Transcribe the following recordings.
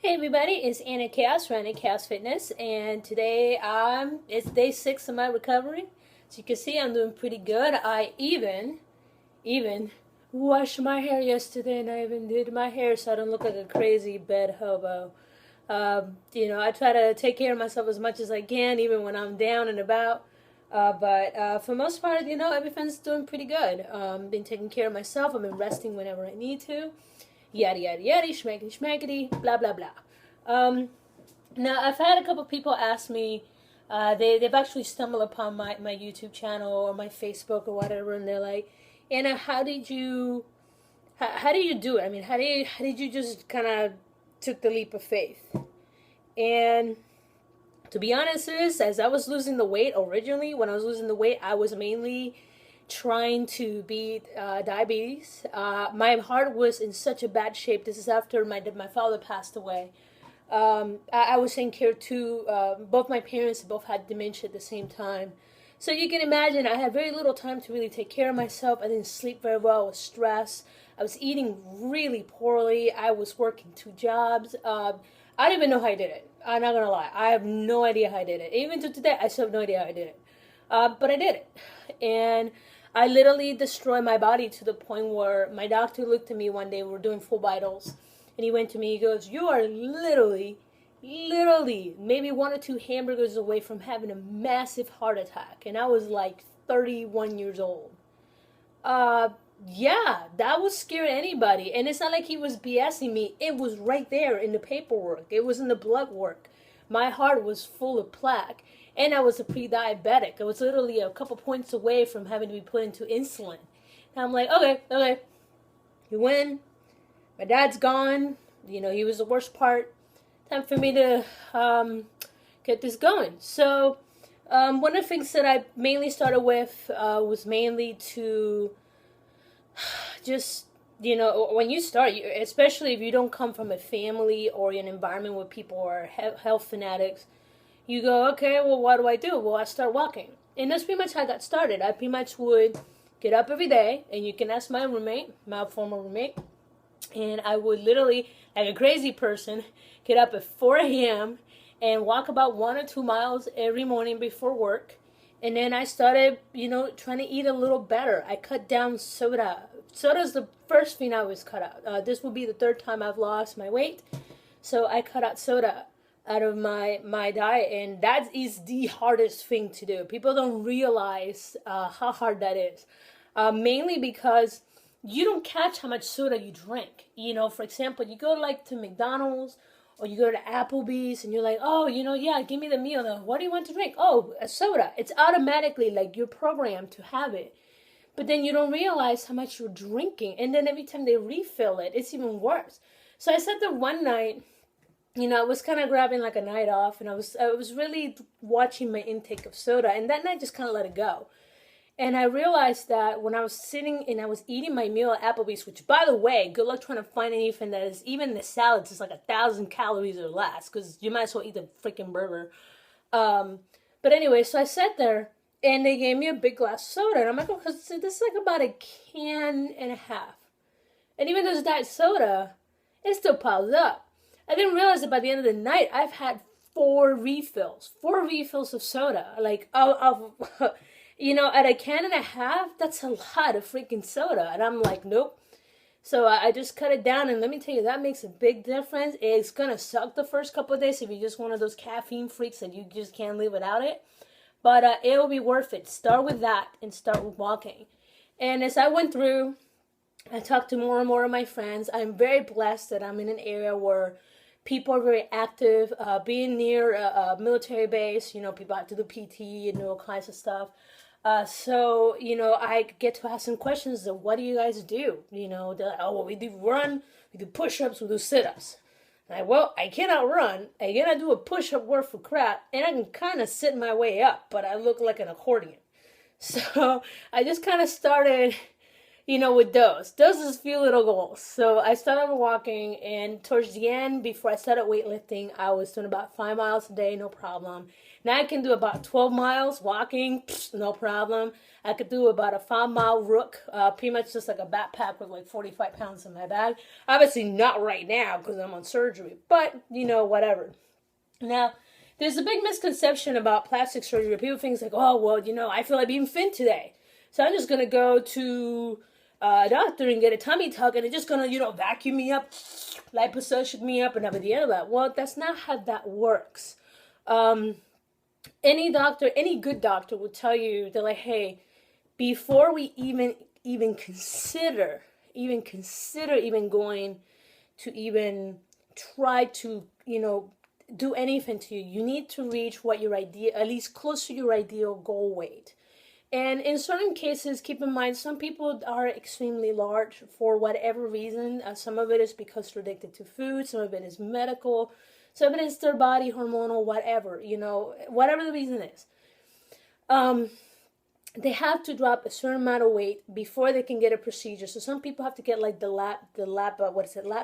Hey everybody, it's Anna Chaos running Khayos Fitness, and today it's day 6 of my recovery. As you can see, I'm doing pretty good. I even washed my hair yesterday, and I even did my hair so I don't look like a crazy bed hobo. I try to take care of myself as much as I can, even when I'm down and about. But for the most part, everything's doing pretty good. Been taking care of myself. I've been resting whenever I need to. Yada yada yada, schmackety schmackety, blah blah blah. Um, Now I've had a couple people ask me. They've actually stumbled upon my YouTube channel or my Facebook or whatever, and they're like, Anna, how do you do it? I mean, how did you just kind of took the leap of faith? And to be honest, as I was losing the weight originally, when I was losing the weight, I was mainly trying to beat diabetes. My heart was in such a bad shape. This is after my father passed away. I was taking care to both my parents both had dementia at the same time. So you can imagine I had very little time to really take care of myself. I didn't sleep very well. I was stressed. I was eating really poorly. I was working 2 jobs. I don't even know how I did it. I'm not gonna lie. I have no idea how I did it. Even to today, I still have no idea how I did it. But I did it. And I literally destroyed my body to the point where my doctor looked at me one day. We were doing full vitals. And he went to me, he goes, you are literally, maybe 1 or 2 hamburgers away from having a massive heart attack. And I was like 31 years old. Yeah, that would scare anybody. And it's not like he was BSing me. It was right there in the paperwork. It was in the blood work. My heart was full of plaque. And I was a pre-diabetic. I was literally a couple points away from having to be put into insulin. And I'm like, okay, you win. My dad's gone. He was the worst part. Time for me to get this going. So one of the things that I mainly started with was mainly to just, when you start, especially if you don't come from a family or an environment where people are health fanatics, you go, okay, well, what do I do? Well, I start walking. And that's pretty much how I got started. I pretty much would get up every day, and you can ask my roommate, my former roommate, and I would literally, like a crazy person, get up at 4 a.m. and walk about 1 or 2 miles every morning before work. And then I started, trying to eat a little better. I cut down soda. Soda's the first thing I was cut out. This will be the 3rd time I've lost my weight. So I cut out soda out of my diet, and that is the hardest thing to do. People don't realize how hard that is. Mainly because you don't catch how much soda you drink. For example, you go to McDonald's or you go to Applebee's and you're like, oh, yeah, give me the meal. Now, what do you want to drink? Oh, a soda. It's automatically like you're programmed to have it. But then you don't realize how much you're drinking. And then every time they refill it, it's even worse. So I sat there one night, I was kind of grabbing like a night off, and I was really watching my intake of soda. And that night just kind of let it go. And I realized that when I was sitting and I was eating my meal at Applebee's, which, by the way, good luck trying to find anything that is, even the salads, is like 1,000 calories or less, because you might as well eat the freaking burger. But anyway, so I sat there, and they gave me a big glass of soda, and I'm like, oh, this is like about a can and a half. And even though it's diet soda, it still piles up. I didn't realize that by the end of the night, I've had 4 refills of soda. Like, at a can and a half, that's a lot of freaking soda. And I'm like, nope. So I just cut it down, and let me tell you, that makes a big difference. It's going to suck the first couple of days if you're just one of those caffeine freaks and you just can't live without it. But it will be worth it. Start with that and start with walking. And as I went through, I talked to more and more of my friends. I'm very blessed that I'm in an area where people are very active. Being near a military base, people have to do PT and all kinds of stuff. So, I get to ask some questions of what do you guys do? They're like, oh, well, we do run, we do push-ups, we do sit-ups. Like, well, I cannot run, I cannot do a push-up worth for crap, and I can kind of sit my way up, but I look like an accordion. So I just kind of started with those is few little goals. So I started walking, and towards the end, before I started weightlifting, I was doing about 5 miles a day, no problem. Now I can do about 12 miles walking, no problem. I could do about a 5 mile rook, pretty much just like a backpack with like 45 pounds in my bag. Obviously not right now because I'm on surgery, but whatever. Now, there's a big misconception about plastic surgery. People think like, oh, well, I feel like being thin today, so I'm just going to go to a doctor and get a tummy tuck, and it's just going to, vacuum me up, liposuction me up, and have the end of that. Well, that's not how that works. Any doctor, any good doctor will tell you, they're like, hey, before we even consider even going to even try to, do anything to you, you need to reach what your ideal, at least close to your ideal goal weight. And in certain cases, keep in mind, some people are extremely large for whatever reason. Some of it is because they're addicted to food. Some of it is medical. Some of it is their body, hormonal, whatever, whatever the reason is. They have to drop a certain amount of weight before they can get a procedure. So some people have to get like lap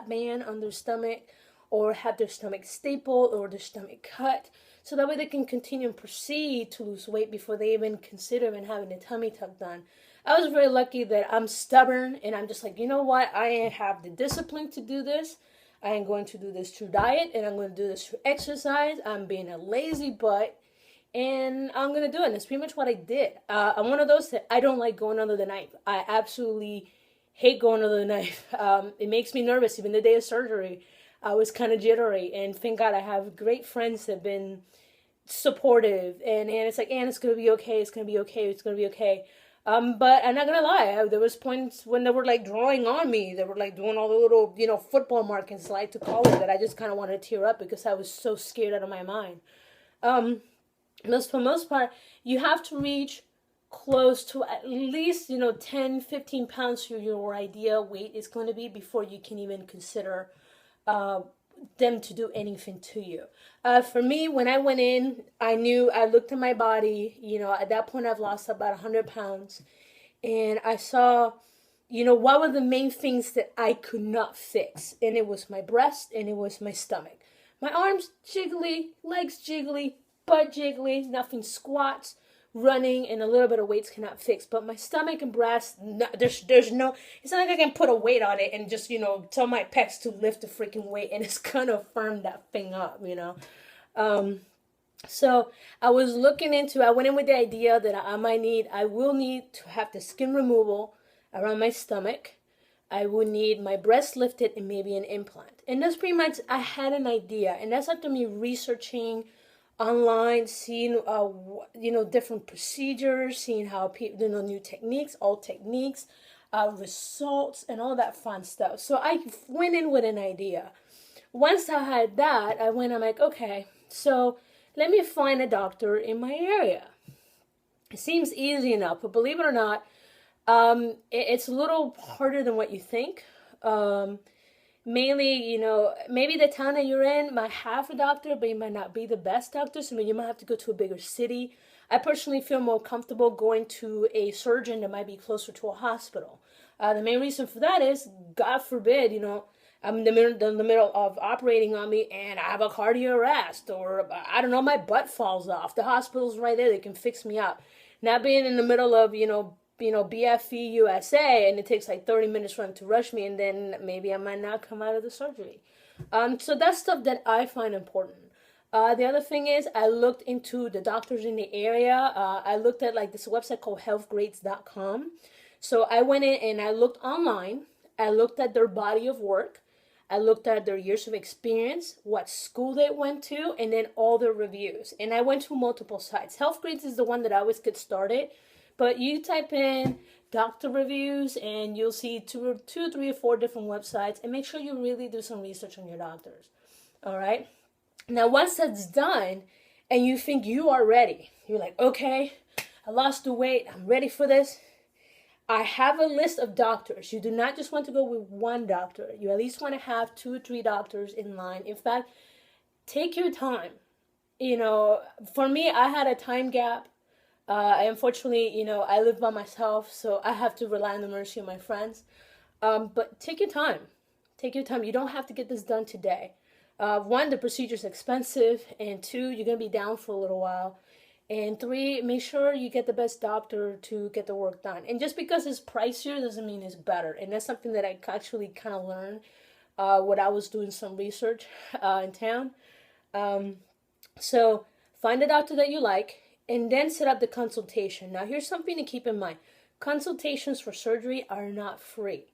band on their stomach, or have their stomach stapled or their stomach cut. So that way they can continue and proceed to lose weight before they even consider even having a tummy tuck done. I was very lucky that I'm stubborn, and I'm just like, you know what? I have the discipline to do this. I am going to do this through diet, and I'm going to do this through exercise. I'm being a lazy butt, and I'm going to do it. And that's pretty much what I did. I'm one of those that I don't like going under the knife. I absolutely hate going under the knife. It makes me nervous. Even the day of surgery, I was kind of jittery, and thank God I have great friends that have been supportive, and it's like, Ann, it's going to be okay, it's going to be okay, it's going to be okay. But I'm not going to lie, there was points when they were like drawing on me, they were like doing all the little, football markings, I like to call it, that I just kind of wanted to tear up because I was so scared out of my mind. For the most part, you have to reach close to at least, 10, 15 pounds to your ideal weight is going to be before you can even consider them to do anything to you. For me, when I went in, I looked at my body, at that point I've lost about 100 pounds, and I saw, what were the main things that I could not fix, and it was my breast, and it was my stomach. My arms jiggly, legs jiggly, butt jiggly, nothing squats, running, and a little bit of weights cannot fix. But my stomach and breast, no, there's no, it's not like I can put a weight on it and just, tell my pecs to lift the freaking weight and it's gonna firm that thing up, So I went in with the idea that I will need to have the skin removal around my stomach. I would need my breast lifted and maybe an implant. And that's pretty much, I had an idea, and that's after me researching online, seeing different procedures, seeing how people new techniques, old techniques, results, and all that fun stuff. So I went in with an idea. Once I had that, I'm like, okay, so let me find a doctor in my area. It seems easy enough, but believe it or not, it's a little harder than what you think. Mainly, maybe the town that you're in might have a doctor, but it might not be the best doctor. So you might have to go to a bigger city. I personally feel more comfortable going to a surgeon that might be closer to a hospital. The main reason for that is, God forbid, I'm in the middle of operating on me and I have a cardio arrest, or I don't know, my butt falls off. The hospital's right there. They can fix me up. Not being in the middle of, BFE USA, and it takes like 30 minutes for them to rush me, and then maybe I might not come out of the surgery. So that's stuff that I find important. The other thing is, I looked into the doctors in the area. I looked at like this website called healthgrades.com. So I went in and I looked online. I looked at their body of work. I looked at their years of experience, what school they went to, and then all their reviews. And I went to multiple sites. Healthgrades is the one that I always get started. But you type in doctor reviews and you'll see two, three, or four different websites, and make sure you really do some research on your doctors. All right. Now, once that's done and you think you are ready, you're like, okay, I lost the weight. I'm ready for this. I have a list of doctors. You do not just want to go with one doctor. You at least want to have 2 or 3 doctors in line. In fact, take your time. For me, I had a time gap. Unfortunately, I live by myself, so I have to rely on the mercy of my friends. But take your time. Take your time. You don't have to get this done today. One, the procedure's expensive, and two, you're gonna be down for a little while. And three, make sure you get the best doctor to get the work done. And just because it's pricier doesn't mean it's better. And that's something that I actually kind of learned when I was doing some research in town. So find a doctor that you like and then set up the consultation. Now, here's something to keep in mind. Consultations for surgery are not free.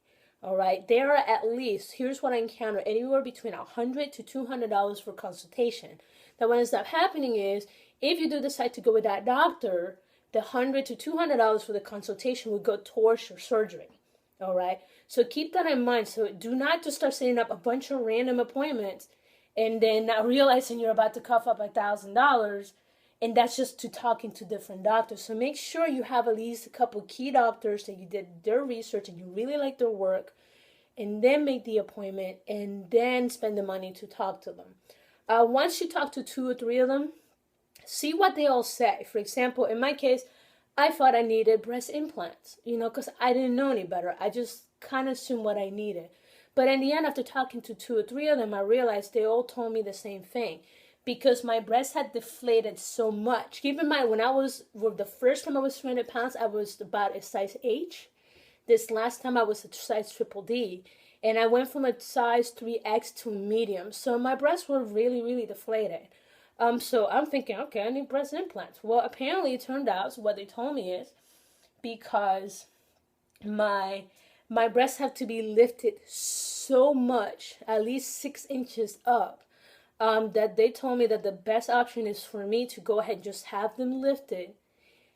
All right, there are at least, here's what I encounter, anywhere between $100 to $200 for consultation. Now, what ends up happening is, if you do decide to go with that doctor, the $100 to $200 for the consultation will go towards your surgery. All right, so keep that in mind. So do not just start setting up a bunch of random appointments and then not realizing you're about to cough up $1,000, and that's just to talking to different doctors. So make sure you have at least a couple key doctors that you did their research and you really like their work, and then make the appointment and then spend the money to talk to them. Once you talk to 2 or 3 of them, see what they all say. For example, in my case, I thought I needed breast implants, because I didn't know any better. I just kind of assumed what I needed. But in the end, after talking to 2 or 3 of them, I realized they all told me the same thing, because my breast had deflated so much. Keep in mind, the first time I was 300 pounds, I was about a size H. This last time I was a size triple D. And I went from a size 3X to medium. So my breasts were really, really deflated. So I'm thinking, okay, I need breast implants. Well, apparently it turned out, so what they told me is, because my breasts have to be lifted so much, at least 6 inches up, that they told me that the best option is for me to go ahead and just have them lifted,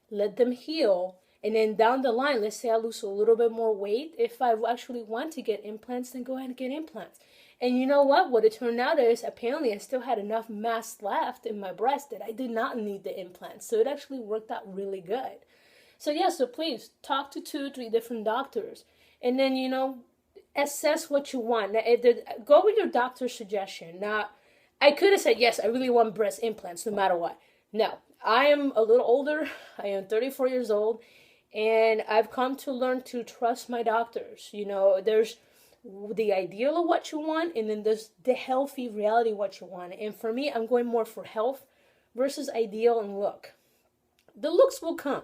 let them heal, and then down the line, let's say I lose a little bit more weight, if I actually want to get implants, then go ahead and get implants. And you know what? What it turned out is, apparently I still had enough mass left in my breast that I did not need the implants. So it actually worked out really good. So yeah, so please talk to 2 or 3 different doctors. And then, assess what you want. Now, go with your doctor's suggestion. Now, I could have said, yes, I really want breast implants no matter what. No, I am a little older. I am 34 years old. And I've come to learn to trust my doctors. There's the ideal of what you want, and then there's the healthy reality of what you want. And for me, I'm going more for health versus ideal and look. The looks will come.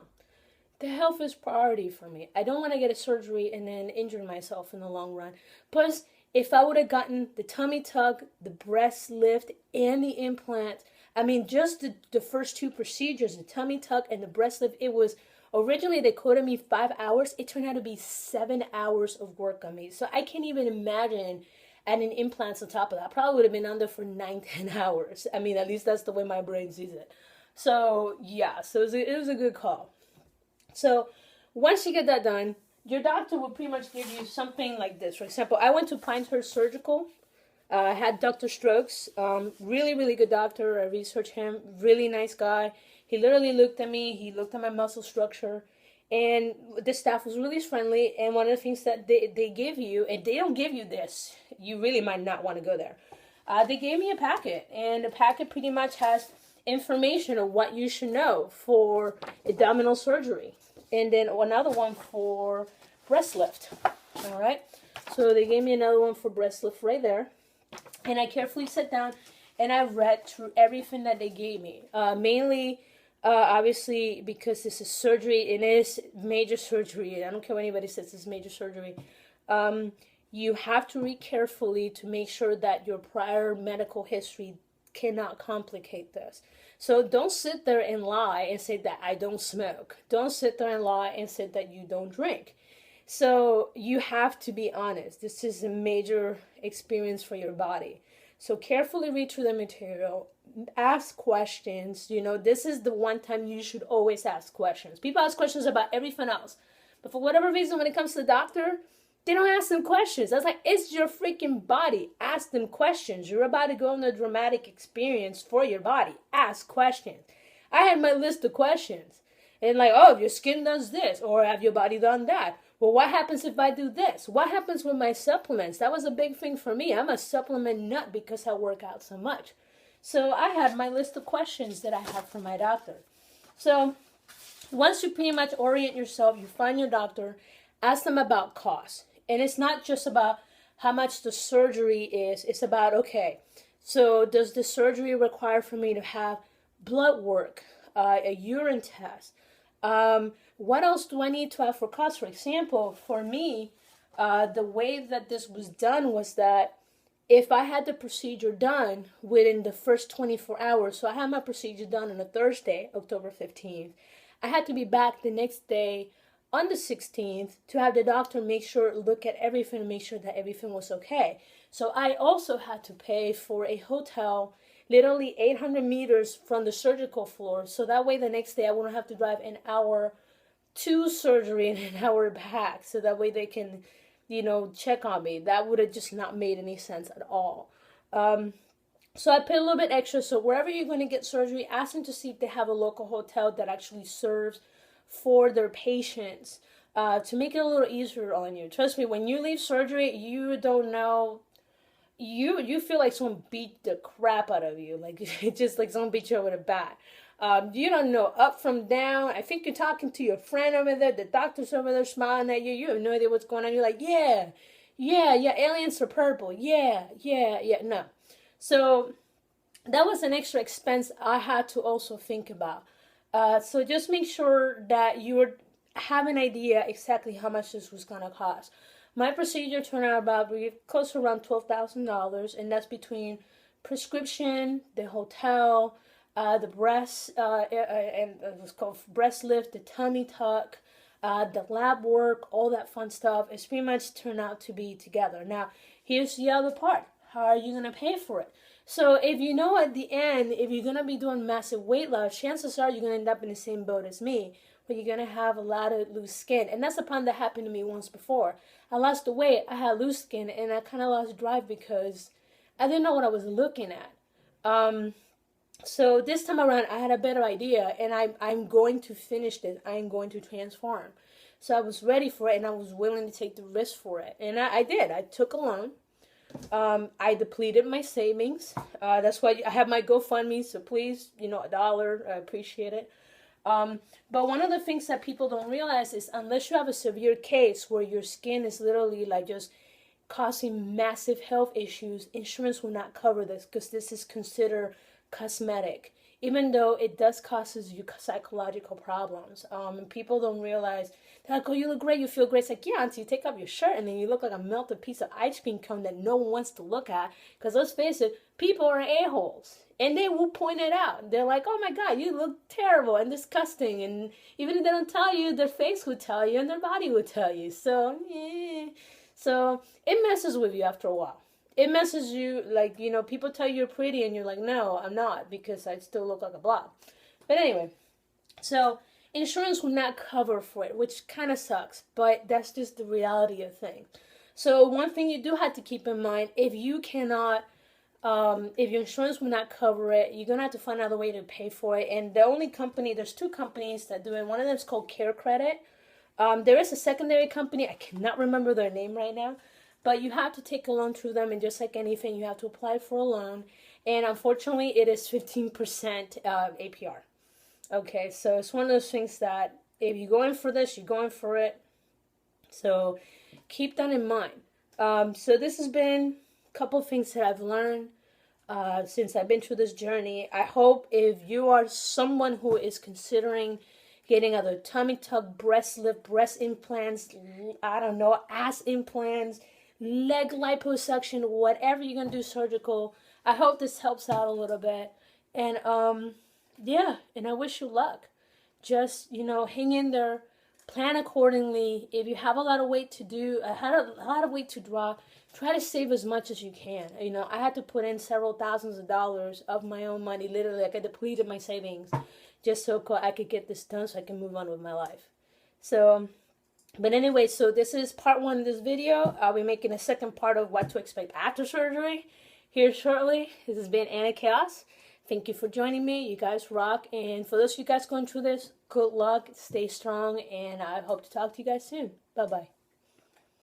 The health is priority for me. I don't want to get a surgery and then injure myself in the long run. Plus, if I would have gotten the tummy tuck, the breast lift, and the implant, just the first 2 procedures, the tummy tuck and the breast lift, it was, originally they quoted me 5 hours. It turned out to be 7 hours of work on me. So I can't even imagine adding implants on top of that. I probably would have been under for 9-10 hours. At least that's the way my brain sees it. So yeah, so it was a good call. So once you get that done, your doctor will pretty much give you something like this. For example, I went to Pinehurst Surgical. I had Dr. Strokes. Really, really good doctor. I researched him. Really nice guy. He literally looked at me. He looked at my muscle structure. And the staff was really friendly. And one of the things that they give you, and they don't give you this, you really might not want to go there. They gave me a packet. And the packet pretty much has information of what you should know for abdominal surgery. And then another one for breast lift. All right. So they gave me another one for breast lift right there. And I carefully sat down and I read through everything that they gave me. Mainly, obviously, because this is surgery, it is major surgery. I don't care what anybody says, it's major surgery. You have to read carefully to make sure that your prior medical history cannot complicate this. So don't sit there and lie and say that I don't smoke. Don't sit there and lie and say that you don't drink. So you have to be honest. This is a major experience for your body. So carefully read through the material. Ask questions. This is the one time you should always ask questions. People ask questions about everything else. But for whatever reason, when it comes to the doctor, they don't ask them questions. That's like, it's your freaking body. Ask them questions. You're about to go on a dramatic experience for your body. Ask questions. I had my list of questions. And oh, your skin does this. Or have your body done that? Well, what happens if I do this? What happens with my supplements? That was a big thing for me. I'm a supplement nut because I work out so much. So I had my list of questions that I had from my doctor. So Once you pretty much orient yourself, you find your doctor, ask them about cost. And it's not just about how much the surgery is. It's about, okay, so does the surgery require for me to have blood work, a urine test? What else do I need to have for cost? For example, for me, the way that this was done was that if I had the procedure done within the first 24 hours, so I had my procedure done on a Thursday, October 15th, I had to be back the next day on the 16th to have the doctor look at everything and make sure that everything was okay. So I also had to pay for a hotel literally 800 meters from the surgical floor. So that way the next day I wouldn't have to drive an hour to surgery and an hour back. So that way they can, check on me. That would have just not made any sense at all. So I paid a little bit extra. So wherever you're going to get surgery, ask them to see if they have a local hotel that actually serves for their patients, to make it a little easier on you. Trust me, when you leave surgery, you don't know. You feel like someone beat the crap out of you. Like, it's just like someone beat you over the bat. You don't know up from down. I think you're talking to your friend over there. The doctor's over there smiling at you. You have no idea what's going on. You're like, yeah, aliens are purple. Yeah. No. So that was an extra expense I had to also think about. So just make sure that you have an idea exactly how much this was going to cost. My procedure turned out about close to around $12,000, and that's between prescription, the hotel, the breast, and it was called breast lift, the tummy tuck, the lab work, all that fun stuff. It's pretty much turned out to be together. Now, here's the other part. How are you going to pay for it? So if you know at the end, if you're going to be doing massive weight loss, chances are you're going to end up in the same boat as me, where you're going to have a lot of loose skin. And that's the problem that happened to me once before. I lost the weight, I had loose skin, and I kind of lost drive because I didn't know what I was looking at. So this time around, I had a better idea, and I'm going to finish this. I'm going to transform. So I was ready for it, and I was willing to take the risk for it. And I did. I took a loan. I depleted my savings. That's why I have my GoFundMe, so please, $1, I appreciate it. But one of the things that people don't realize is unless you have a severe case where your skin is literally like just causing massive health issues, insurance will not cover this because this is considered cosmetic, even though it does causes you psychological problems. And people don't realize, they're like, oh, you look great, you feel great. It's like, yeah, until you take off your shirt and then you look like a melted piece of ice cream cone that no one wants to look at. Because let's face it, people are a-holes. And they will point it out. They're like, oh my God, you look terrible and disgusting. And even if they don't tell you, their face will tell you and their body will tell you. So, yeah. So it messes with you after a while. It messes you, like, people tell you you're pretty and you're like, no, I'm not, because I still look like a blob. But anyway, so insurance will not cover for it, which kind of sucks, but that's just the reality of things. So one thing you do have to keep in mind, if you cannot, if your insurance will not cover it, you're going to have to find another way to pay for it. And there's two companies that do it. One of them is called Care Credit. There is a secondary company. I cannot remember their name right now. But you have to take a loan through them, and just like anything, you have to apply for a loan. And unfortunately, it is 15% APR. Okay, so it's one of those things that if you're going for this, you're going for it. So keep that in mind. So this has been a couple of things that I've learned since I've been through this journey. I hope if you are someone who is considering getting other tummy tuck, breast lift, breast implants, ass implants, leg liposuction, whatever you're going to do surgical, I hope this helps out a little bit. And and I wish you luck. Just, hang in there, plan accordingly. If you have a lot of weight to do, a lot of weight to drop, try to save as much as you can. I had to put in several thousands of dollars of my own money. Literally, I depleted my savings just so I could get this done so I can move on with my life. So, but anyway, so this is part one of this video. I'll be making a second part of what to expect after surgery here shortly. This has been Anna Khayos. Thank you for joining me. You guys rock. And for those of you guys going through this, good luck, stay strong, and I hope to talk to you guys soon. Bye-bye.